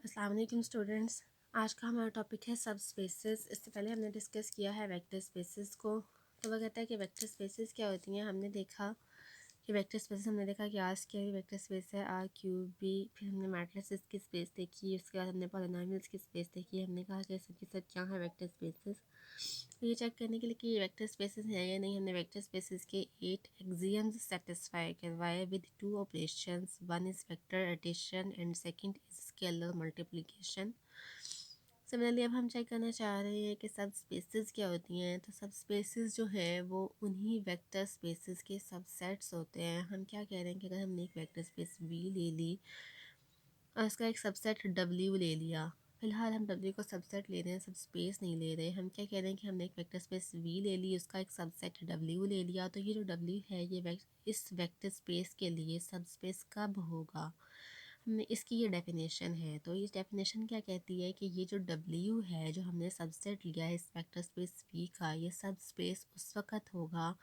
अस्सलाम वालेकुम स्टूडेंट्स। आज का हमारा टॉपिक है सब स्पेसेस। इससे पहले हमने डिस्कस किया है वेक्टर स्पेसेस को। तो वह कहता है कि वेक्टर स्पेसेस क्या होती हैं। हमने देखा कि वेक्टर स्पेसेस, हमने देखा कि आर क्या है वेक्टर स्पेस है, आर क्यूब बी। फिर हमने मैट्रिसेस की स्पेस देखी, उसके बाद हमने पॉलिनॉमियल्स की स्पेस देखी। हमने कहा कि सबके सब क्या है वेक्टर स्पेसेस। तो ये चेक करने के लिए कि ये वेक्टर स्पेसेस हैं या नहीं, हमने वेक्टर स्पेसेस के 8 एक्सियम्स सेटिस्फाई करवाए विद 2 ऑपरेशंस। One is vector addition and second is scalar multiplication. Similarly अब हम चेक करना चाह रहे हैं कि सब स्पेसेस क्या होती हैं। तो सब स्पेसेस जो है वो उन्हीं वेक्टर स्पेसेस के सबसेट्स होते हैं। हम क्या कह रहे हैं कि अगर हमने एक वेक्टर स्पेस वी ले ली और उसका एक सबसेट डब्ल्यू ले लिया, फिलहाल हम डब्ल्यू को सबसेट ले रहे हैं, सब स्पेस नहीं ले रहे। हम क्या कह रहे हैं कि हमने एक वेक्टर स्पेस वी ले ली, उसका एक सबसेट डब्ल्यू ले लिया। तो ये जो डब्ल्यू है ये इस वेक्टर स्पेस के लिए सब स्पेस कब होगा, हमने इसकी ये डेफिनेशन है। तो ये डेफिनेशन क्या कहती है कि ये जो डब्ल्यू है जो हमने सबसेट लिया है इस वेक्टर स्पेस वी का, ये सब स्पेस उस वक़्त होगा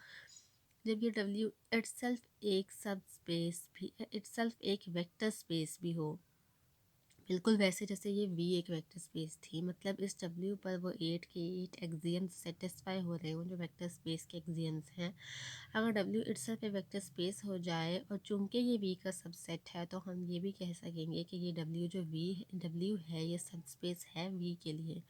जब ये डब्ल्यू इटसेल्फ एक सब स्पेस भी, इटसेल्फ एक वेक्टर स्पेस भी हो। बिल्कुल वैसे जैसे ये वी एक वेक्टर स्पेस थी, मतलब इस डब्ल्यू पर वो 8 के 8 एक्सियम्स सेटिस्फाई हो रहे हों जो वेक्टर स्पेस के एक्सियम्स हैं। अगर डब्ल्यू इटसेल्फ एक वेक्टर स्पेस हो जाए और चूंकि ये वी का सबसेट है, तो हम ये भी कह सकेंगे कि ये डब्ल्यू जो डब्ल्यू है ये सब स्पेस है वी के लिए।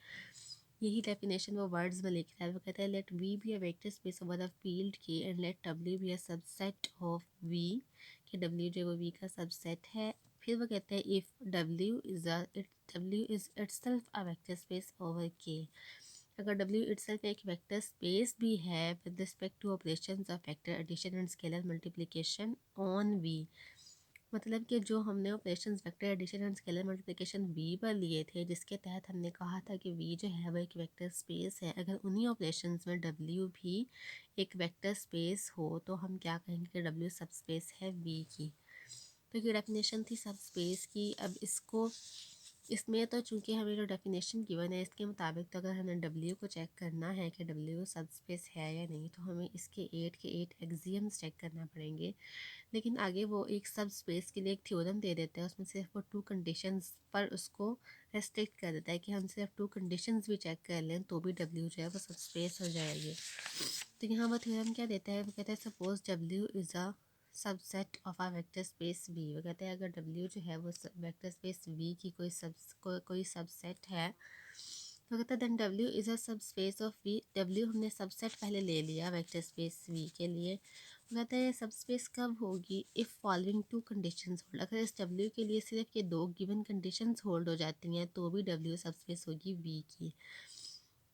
यही डेफिनेशन वो वर्ड्स में लिख रहा है। वो कहता है let V be a vector space over the field K and let W be a subset of V, कि डब्ल्यू जो वो वी का सबसेट है। फिर वो कहते हैं if W is itself a vector space over K, अगर डब्ल्यू इटसेल्फ एक वेक्टर स्पेस भी है with respect to operations of vector addition and scalar multiplication on V, मतलब कि जो हमने operations vector addition and scalar multiplication V पर लिए थे, जिसके तहत हमने कहा था कि वी जो है वो एक वेक्टर स्पेस है, अगर उन्हीं ऑपरेशंस में डब्ल्यू भी एक वेक्टर स्पेस हो तो हम क्या कहेंगे कि डब्ल्यू सब स्पेस है वी की। तो ये डेफिनेशन थी सब स्पेस की। अब इसको इसमें तो चूंकि हमें जो डेफिनेशन गिवन है इसके मुताबिक, तो अगर हमें डब्ल्यू को चेक करना है कि डब्ल्यू सब स्पेस है या नहीं, तो हमें इसके 8 के 8 एक्सियम्स चेक करना पड़ेंगे। लेकिन आगे वो एक सब स्पेस के लिए एक थ्योरम दे देते हैं, उसमें सिर्फ वो 2 कंडीशंस पर उसको रेस्ट्रिक्ट कर देता है कि हम सिर्फ 2 कंडीशंस भी चेक कर लें तो भी डब्ल्यू जो है वो सब स्पेस हो जाएगी। तो यहाँ वो थ्योरम क्या देता है, वो कहता है suppose W is a subset of a vector space V. वो कहते हैं अगर डब्ल्यू जो है वो वेक्टर स्पेस वी की कोई सबसेट है, तो कहता है देन डब्ल्यू इज़ अ सब स्पेस ऑफ वी। डब्ल्यू हमने सबसेट पहले ले लिया वेक्टर स्पेस वी के लिए। वो कहता है सब स्पेस कब होगी इफ़ फॉलोइंग 2 कंडीशंस होल्ड, अगर इस डब्ल्यू के लिए सिर्फ ये 2 गिवन कंडीशंस होल्ड हो जाती हैं तो भी डब्ल्यू सब स्पेस होगी वी की।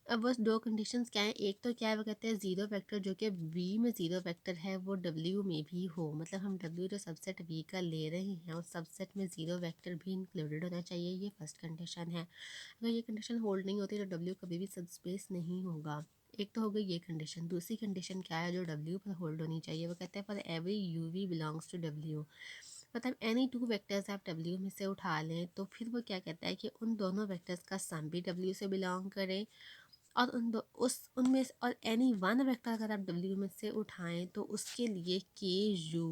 अब बस 2 कंडीशंस क्या हैं, एक तो क्या है वो कहते हैं ज़ीरो वेक्टर जो कि वी में ज़ीरो वेक्टर है वो डब्ल्यू में भी हो, मतलब हम डब्ल्यू जो सबसेट वी का ले रहे हैं उस सबसेट में ज़ीरो वेक्टर भी इंक्लूडेड होना चाहिए। ये फर्स्ट कंडीशन है। अगर ये कंडीशन होल्ड नहीं होती तो डब्ल्यू कभी भी सब स्पेस नहीं होगा। एक तो हो गई ये कंडीशन। दूसरी कंडीशन क्या है जो डब्ल्यू पर होल्ड होनी चाहिए, वो कहते हैं for every U V belongs to W, मतलब एनी 2 वेक्टर्स आप डब्ल्यू में से उठा लें तो फिर वो क्या कहता है कि उन दोनों वेक्टर्स का सम भी डब्ल्यू से बिलोंग करे, और उनमें से और एनी वन वेक्टर अगर आप डब्ल्यू में से उठाएं तो उसके लिए के यू,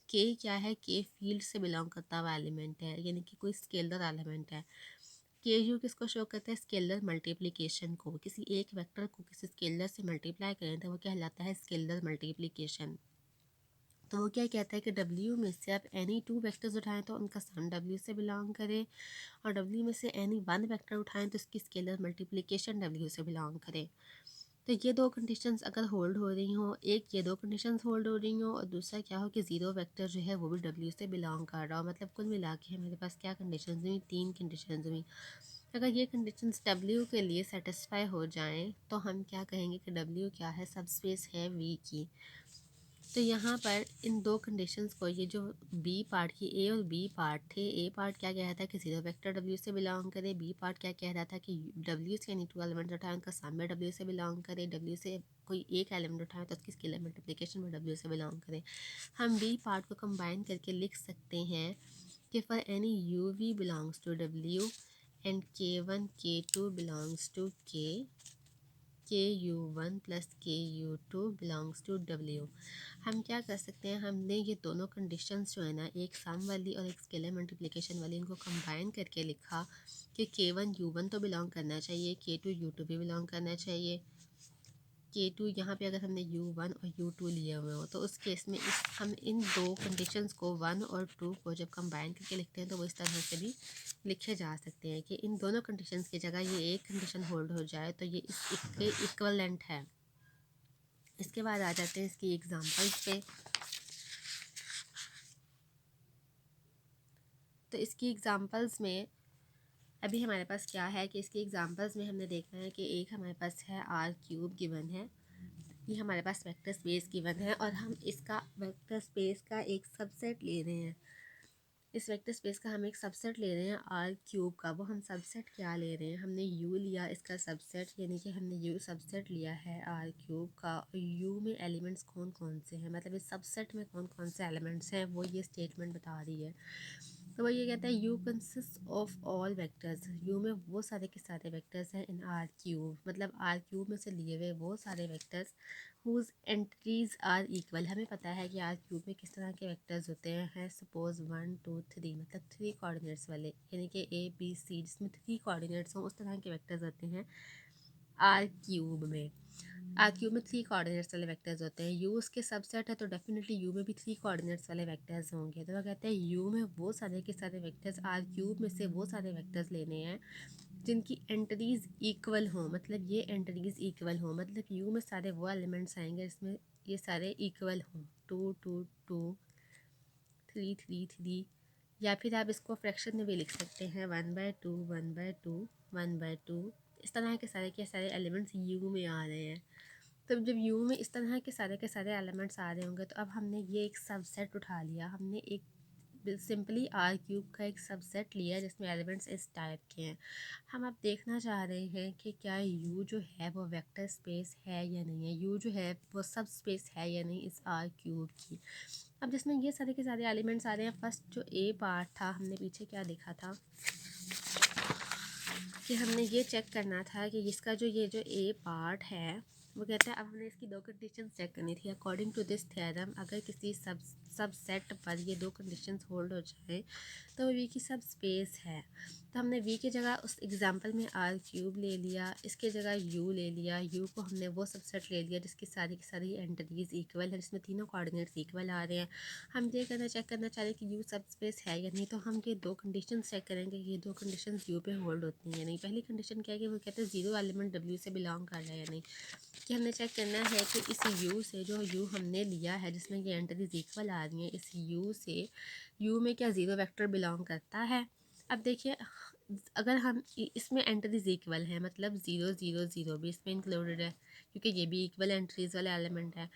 के क्या है, के फील्ड से बिलोंग करता हुआ एलिमेंट है, यानी कि कोई स्केलर एलिमेंट है। के यू किसको शो करता है, स्केलर मल्टीप्लिकेशन को। किसी एक वेक्टर को किसी स्केलर से मल्टीप्लाई करें तो वो कहलाता है स्केलर मल्टीप्लिकेशन। तो वो क्या कहता है कि डब्ल्यू में से आप एनी 2 वेक्टर्स उठाएं तो उनका सम डब्ल्यू से बिलोंग करे, और डब्ल्यू में से एनी वन वेक्टर उठाएं तो उसकी स्केलर मल्टीप्लिकेशन डब्ल्यू से बिलोंग करे। तो ये 2 कंडीशंस अगर होल्ड हो रही हों, एक ये 2 कंडीशंस होल्ड हो रही हों और दूसरा क्या हो कि ज़ीरो वेक्टर जो है वो भी डब्ल्यू से बिलोंग कर रहा हो, मतलब कुल मिला के हमारे पास क्या कंडीशंस हुई, 3 कंडीशंस हुई। अगर ये कंडीशंस डब्ल्यू के लिए सेटिस्फाई हो जाएं तो हम क्या कहेंगे कि डब्ल्यू क्या है, सब स्पेस है वी की। तो यहाँ पर इन 2 कंडीशंस को, ये जो बी पार्ट की ए और बी पार्ट थे, ए पार्ट क्या कह रहा था कि ज़ीरो वेक्टर डब्ल्यू से बिलोंग करे, बी पार्ट क्या कह रहा था कि डब्ल्यू से यानी 2 एलिमेंट उठाएं उनका सम में डब्ल्यू से बिलोंग करे, डब्ल्यू से कोई एक एलिमेंट उठाएं तो उसकी स्केलर मल्टीप्लिकेशन में डब्ल्यू से बिलोंग करे। हम बी पार्ट को कंबाइन करके लिख सकते हैं कि for any U V belongs to W and K one K two belongs to K, KU1 plus KU2 belongs to W। हम क्या कर सकते हैं, हमने ये दोनों कंडीशंस जो है ना, एक सम वाली और एक स्केलर मल्टीप्लिकेशन वाली, इनको कंबाइन करके लिखा कि K1 U1 तो बिलोंग करना चाहिए, K2 U2 भी बिलोंग करना चाहिए। K2 यहाँ पे अगर हमने U1 और U2 लिए हुए हो तो उस केस में हम इन दो कंडीशंस को 1 और 2 को जब कंबाइन करके लिखते हैं तो वो इस तरह से भी लिखे जा सकते हैं कि इन दोनों कंडीशंस की जगह ये एक कंडीशन होल्ड हो जाए तो ये इसके इक्वलेंट है। इसके बाद आ जाते हैं इसकी एग्जांपल्स पे। तो इसकी एग्जांपल्स में अभी हमारे पास क्या है कि इसकी एग्जांपल्स में हमने देखना है कि एक हमारे पास है R³ गिवन है, ये हमारे पास वेक्टर स्पेस गिवन है और हम इसका वेक्टर स्पेस का एक सबसेट ले रहे हैं। इस वेक्टर स्पेस का हम एक सबसेट ले रहे हैं R³ का। वो हम सबसेट क्या ले रहे हैं, हमने U लिया इसका सबसेट, यानी कि हमने U सबसेट लिया है R³ का। और U में एलिमेंट्स कौन कौन से हैं, मतलब इस सबसेट में कौन कौन से एलिमेंट्स हैं, वो ये स्टेटमेंट बता रही है। तो वो ये कहता है U consist of all vectors. U में वो सारे के सारे वेक्टर्स हैं इन R³, मतलब R³ में से लिए हुए वो सारे vectors whose entries are equal. हमें पता है कि R³ में किस तरह के वेक्टर्स होते हैं। सपोज 1 2 3, मतलब 3 कोऑर्डिनेट्स वाले, यानी कि ABC जिसमें 3 कोऑर्डिनेट्स हों, उस तरह के वेक्टर्स होते हैं R³ में। R³ में 3 कोऑर्डिनेट्स वाले वेक्टर्स होते हैं। U उसके सबसेट है तो डेफिनेटली U में भी 3 कोऑर्डिनेट्स वाले वेक्टर्स होंगे। तो वो कहते हैं U में वो सारे के सारे वेक्टर्स, R³ में से वो सारे वेक्टर्स लेने हैं जिनकी एंट्रीज इक्वल हों, मतलब ये एंट्रीज इक्वल हों, मतलब U में सारे वो एलिमेंट्स आएंगे जिसमें ये सारे इक्वल हों। 2 2 2, 3 3 3, या फिर आप इसको फ्रैक्शन में भी लिख सकते हैं, 1/2 1/2 1/2। इस तरह के सारे एलिमेंट्स U में आ रहे हैं। तब जब U में इस तरह के सारे एलिमेंट्स आ रहे होंगे तो अब हमने ये एक सबसेट उठा लिया, हमने एक सिंपली R³ का एक सबसेट लिया जिसमें एलिमेंट्स इस टाइप के हैं। हम अब देखना चाह रहे हैं कि क्या U जो है वो वेक्टर स्पेस है या नहीं है, U जो है वो सब स्पेस है या नहीं इस R³ की। अब जिसमें ये सारे के सारे एलिमेंट्स आ रहे हैं, फर्स्ट जो A पार्ट था, हमने पीछे क्या देखा था कि हमने ये चेक करना था कि इसका जो ये जो A पार्ट है, वो कहता है अब हमने इसकी दो कंडीशंस चेक करनी थी। अकॉर्डिंग टू दिस थ्योरम, अगर किसी सबसेट पर ये दो कंडीशंस होल्ड हो जाए तो वो V की सब स्पेस है। तो हमने V की जगह उस एग्जांपल में R³ ले लिया, इसके जगह U ले लिया। U को हमने वो सबसेट ले लिया जिसकी सारी की सारी एंट्रीज इक्वल है, जिसमें तीनों कोऑर्डिनेट्स इक्वल आ रहे हैं। हम ये चेक करना चाह रहे हैं कि U सब स्पेस है या नहीं। तो हम ये दो कंडीशंस चेक करेंगे, ये दो कंडीशंस U पे होल्ड होती हैं नहीं। पहली कंडीशन क्या है कि वो कहते हैं 0 एलिमेंट W से बिलोंग कर रहा है या नहीं। कि हमने चेक करना है कि इस U से, जो U हमने लिया है जिसमें ये एंट्रीज इक्वल आ रही हैं, इस U से U में क्या 0 वेक्टर बिलोंग करता है। अब देखिए, अगर हम इसमें एंट्रीज इक्वल है, मतलब 0 0 0 भी इसमें इंक्लूडेड है क्योंकि ये भी इक्वल एंट्रीज वाला एलिमेंट है।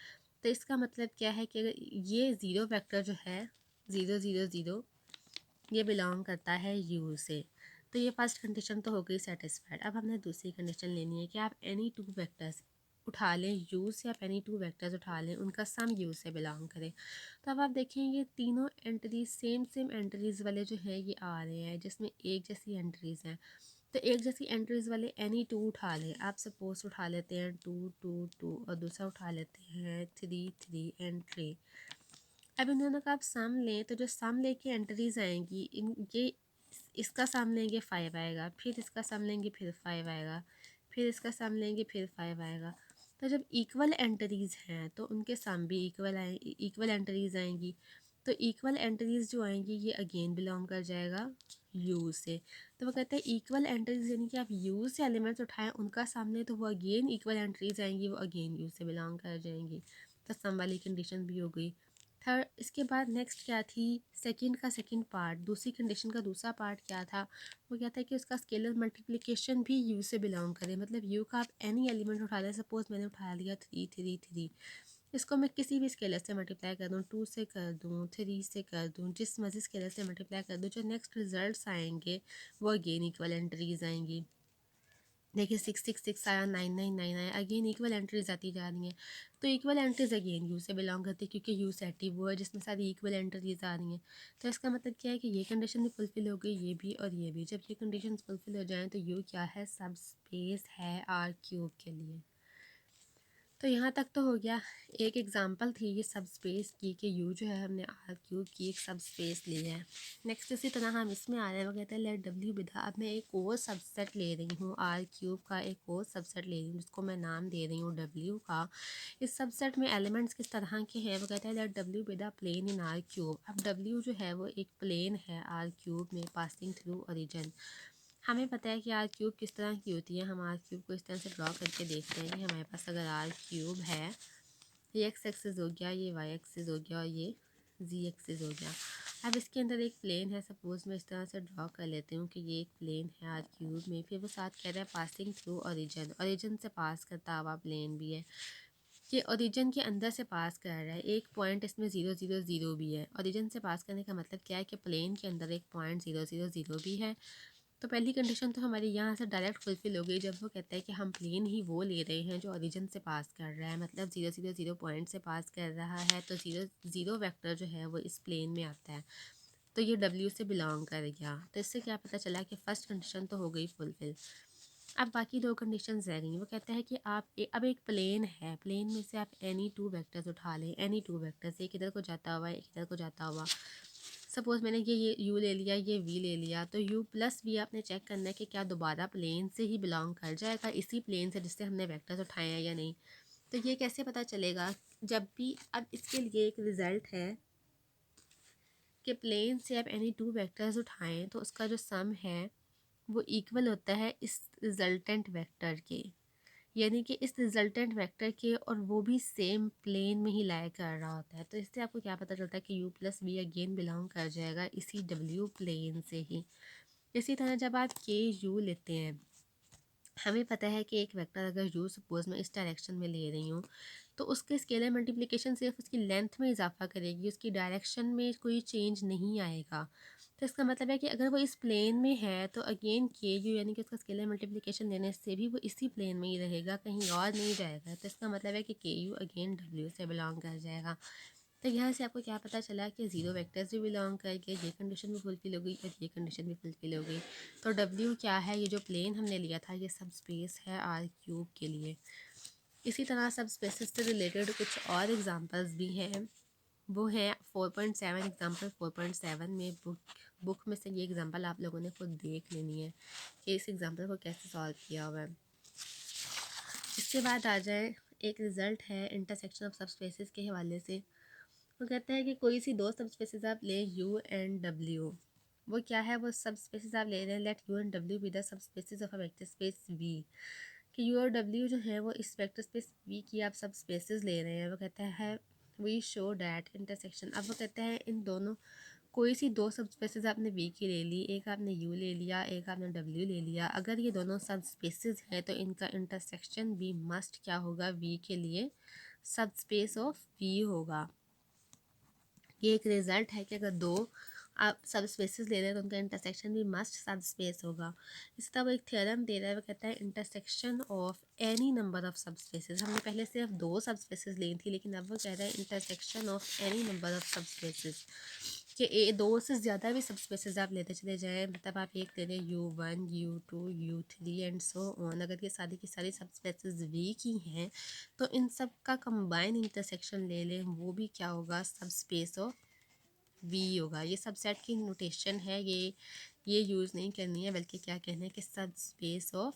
तो इसका मतलब क्या है कि अगर ये 0 वेक्टर जो है 0 0 0 ये बिलोंग करता है U से, तो ये फर्स्ट कंडीशन तो हो गई सेटिस्फाइड। अब हमने दूसरी कंडीशन लेनी है कि आप एनी 2 वेक्टर्स उठा लें U से, आप एनी 2 वेक्टर्स उठा लें, उनका सम U से बिलोंग करे। तो अब आप देखें ये तीनों एंट्रीज सेम एंट्रीज वाले जो हैं ये आ रहे हैं, जिसमें एक जैसी एंट्रीज हैं। तो एक जैसी एंट्रीज वाले एनी 2 उठा लें। आप सपोज उठा लेते हैं 2 2 2 और दूसरा उठा लेते हैं 3 3 एंड 3। अब इन दोनों का आप सम लें तो जो सम लेके एंट्रीज आएंगी, इन ये इसका सम लेंगे 5 आएगा, फिर इसका सम लेंगे फिर 5 आएगा, फिर इसका सम लेंगे फिर 5 आएगा। तो जब इक्वल एंट्रीज हैं तो उनके सम भी इक्वल एंट्रीज आएंगी। तो इक्वल एंट्रीज जो आएंगी ये अगेन बिलोंग कर जाएगा U से। तो वो कहते हैं इक्वल एंट्रीज, यानी कि आप U से एलिमेंट्स उठाएं, उनका सामने तो वो अगेन इक्वल एंट्रीज आएंगी, वो अगेन U से बिलोंग कर जाएंगी। तो सम वाली कंडीशन भी हो गई। थर्ड, इसके बाद नेक्स्ट क्या थी, सेकंड का सेकंड पार्ट, दूसरी कंडीशन का दूसरा पार्ट क्या था। वो क्या था कि उसका स्केलर मल्टीप्लिकेशन भी U से बिलोंग करे, मतलब U का आप एनी एलिमेंट उठा लें। सपोज मैंने उठा लिया 3 3 3, इसको मैं किसी भी स्केलर से मल्टीप्लाई कर दूँ, 2 से कर दूँ, 3 से कर दूँ, जिस मर्जी स्केलर से मल्टीप्लाई कर दूँ, जो नेक्स्ट रिजल्ट्स आएंगे वो अगेन इक्वल एंट्रीज आएंगी। देखिए 6 6 6 आया, 9 9 9 आया, अगेन इक्वल एंट्रीज आती जा रही हैं। तो इक्वल एंट्रीज अगेन U से बिलोंग करती है क्योंकि U सेट ही वो है जिसमें सारी इक्वल एंट्रीज आ रही हैं। तो इसका मतलब क्या है कि ये कंडीशन भी फुलफिल हो गई, ये भी और ये भी। जब ये कंडीशन फुलफिल हो जाएँ तो U क्या है, सब स्पेस है R³ के लिए। तो यहाँ तक तो हो गया। एक एग्जांपल थी ये सब स्पेस की कि यू जो है हमने आर क्यूब की एक सब स्पेस ली है। नेक्स्ट इसी तरह हम इसमें आ रहे हैं, वो कहते हैं लेट डब्ल्यू विदा। अब मैं एक और सबसेट ले रही हूँ, आर क्यूब का एक और सबसेट ले रही हूँ जिसको मैं नाम दे रही हूँ डब्ल्यू का। इस सबसेट में एलिमेंट्स किस तरह के हैं, वो कहते हैं लेट डब्ल्यू विदा प्लेन इन आर क्यूब। अब डब्ल्यू जो है वो एक प्लेन है आर क्यूब में पासिंग थ्रू ओरिजिन। हमें पता है कि आर क्यूब किस तरह की होती है। हम आर क्यूब को इस तरह से ड्रॉ करके देखते हैं कि हमारे पास अगर आर क्यूब है, ये एक्स एक्सिस हो गया, ये वाई एक्सिस हो गया और ये जी एक्सिस हो गया। अब इसके अंदर एक प्लेन है, सपोज़ मैं इस तरह से ड्रॉ कर लेती हूँ कि ये एक प्लेन है आर क्यूब में। फिर वो साथ कह रहा है पासिंग थ्रू ओरिजिन, ओरिजिन से पास करता हुआ प्लेन भी है। ये ओरिजिन के अंदर से पास कर रहा है, एक पॉइंट इसमें 0 0 0 भी है। ओरिजिन से पास करने का मतलब क्या है कि प्लेन के अंदर एक पॉइंट 0 0 0 भी है। तो पहली कंडीशन तो हमारी यहाँ से डायरेक्ट फुलफिल हो गई जब वो कहता है कि हम प्लेन ही वो ले रहे हैं जो ओरिजिन से पास कर रहा है, मतलब 0 0 0 पॉइंट से पास कर रहा है, तो 0 0 वेक्टर जो है वो इस प्लेन में आता है, तो ये डब्ल्यू से बिलोंग कर गया। तो इससे क्या पता चला कि फ़र्स्ट कंडीशन तो हो गई फुलफिल। अब बाकी दो कंडीशंस रह गई। वो कहता है कि अब एक प्लेन है, प्लेन में से आप एनी टू वेक्टर्स उठा लें, एनी टू वेक्टर्स, एक इधर को जाता हुआ एक इधर को जाता हुआ। सपोज़ मैंने ये यू ले लिया, ये वी ले लिया, तो यू प्लस वी आपने चेक करना है कि क्या दोबारा प्लेन से ही बिलोंग कर जाएगा, इसी प्लेन से जिससे हमने वेक्टर्स उठाए हैं या नहीं। तो ये कैसे पता चलेगा, जब भी अब इसके लिए एक रिज़ल्ट है कि प्लेन से आप एनी टू वेक्टर्स उठाएं तो उसका जो सम है वो इक्वल होता है इस रिजल्टेंट वेक्टर के, यानी कि इस रिजल्टेंट वेक्टर के, और वो भी सेम प्लेन में ही लाई कर रहा होता है। तो इससे आपको क्या पता चलता है कि U plus V again belong कर जाएगा इसी डब्ल्यू प्लेन से ही। इसी तरह जब आप के यू लेते हैं, हमें पता है कि एक वेक्टर अगर यू सपोज मैं इस डायरेक्शन में ले रही हूँ तो उसके स्केलर मल्टीप्लिकेशन सिर्फ उसकी लेंथ में इजाफा करेगी, उसकी डायरेक्शन में कोई चेंज नहीं आएगा। तो इसका मतलब है कि अगर वो इस प्लेन में है तो अगेन के यू यानी कि उसका स्केलर मल्टीप्लिकेशन लेने से भी वो इसी प्लेन में ही रहेगा, कहीं और नहीं जाएगा। तो इसका मतलब है कि के यू अगेन डब्ल्यू से बिलोंग कर जाएगा। तो यहाँ से आपको क्या पता चला कि ज़ीरो वेक्टर्स भी बिलोंग करके ये कंडीशन भी फुलफिल हो गई और ये कंडीशन भी फुलफिल हो गई। तो डब्ल्यू क्या है, ये जो प्लेन हमने लिया था ये सब स्पेस है आर क्यूब के लिए। इसी तरह सब स्पेसेस से रिलेटेड कुछ और एग्जांपल्स भी हैं, वो है 4.7 एग्जांपल। 4.7 में बुक में से ये एग्जांपल आप लोगों ने खुद देख लेनी है कि इस एग्जांपल को कैसे सॉल्व किया हुआ है। इसके बाद आ जाए, एक रिज़ल्ट है इंटरसेक्शन ऑफ सब स्पेसेस के हवाले से। वो कहता है कि कोई सी दो सब स्पेसेस आप लें यू एंड डब्ल्यू। वो क्या है, वो सब स्पेसेस आप ले रहे हैं, let U and W be the subspaces of a vector space V. कि यू और डब्ल्यू जो है वो इस वेक्टर स्पेस वी की आप सब स्पेसेस ले रहे हैं। वो कहता है वी शो डैट इंटरसेक्शन। अब वो कहता है इन दोनों कोई सी दो सब स्पेसेस आपने वी की ले ली, एक आपने यू ले लिया, एक आपने डब्ल्यू ले लिया। अगर ये दोनों सब स्पेसेस हैं तो इनका इंटरसेक्शन भी मस्ट क्या होगा, वी के लिए सब स्पेस ऑफ वी होगा। ये एक रिजल्ट है कि अगर दो आप सब स्पेसेस ले रहे हैं तो उनका इंटरसेक्शन भी मस्ट सब स्पेस होगा। इसी तरह वो एक थ्योरम दे रहा है, वो कहता है intersection of any number of सब स्पेसेस। हमने पहले सिर्फ दो सब स्पेसेस ली थी, लेकिन अब वो कह रहा है intersection of any number of सब स्पेसेस, कि दो से ज़्यादा भी सब स्पेसेस आप लेते चले जाएँ। मतलब आप एक ले लें U1 U2 U3 and so on, अगर ये सारी की सारी सब स्पेसेस वी की हैं तो इन सब का कंबाइन इंटरसेक्शन ले लें, वो भी क्या होगा, सब स्पेस ऑफ वी होगा। ये सबसेट की नोटेशन है, ये यूज़ नहीं करनी है, बल्कि क्या कहना है कि सब स्पेस ऑफ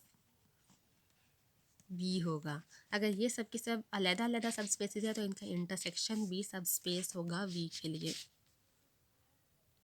वी होगा। अगर ये सब के सब अलग अलग सब स्पेसेस है तो इनका इंटरसेक्शन भी सब स्पेस होगा वी के लिए।